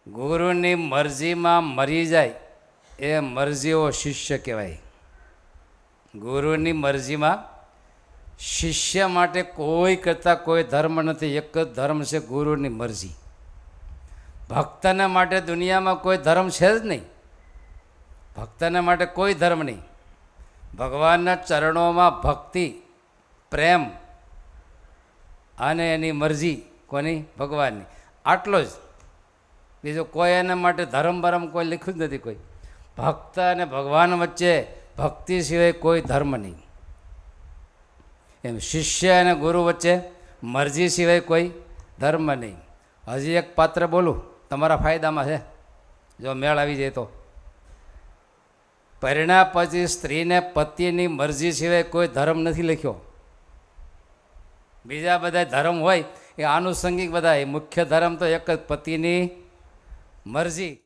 ગુરુની મરજીમાં મરી જાય એ મરજીઓ શિષ્ય કહેવાય. ગુરુની મરજીમાં શિષ્ય માટે કોઈ કરતાં કોઈ ધર્મ નથી. એક જ ધર્મ છે ગુરુની મરજી. ભક્તને માટે દુનિયામાં કોઈ ધર્મ છે જ નહીં. ભક્તને માટે કોઈ ધર્મ નહીં. ભગવાનના ચરણોમાં ભક્તિ, પ્રેમ અને એની મરજી કોની? ભગવાનની. આટલો જ. બીજું કોઈ એના માટે ધર્મ બરમ કોઈ લખ્યું જ નથી. કોઈ ભક્ત અને ભગવાન વચ્ચે ભક્તિ સિવાય કોઈ ધર્મ નહીં. એમ શિષ્ય અને ગુરુ વચ્ચે મરજી સિવાય કોઈ ધર્મ નહીં. હજી એક પાત્ર બોલું, તમારા ફાયદામાં છે, જો મેળ આવી જાય તો. પરિણા પછી સ્ત્રીને પતિની મરજી સિવાય કોઈ ધર્મ નથી લખ્યો. બીજા બધા ધર્મ હોય એ આનુષંગિક બધા, મુખ્ય ધર્મ તો એક જ, પતિની મરજી.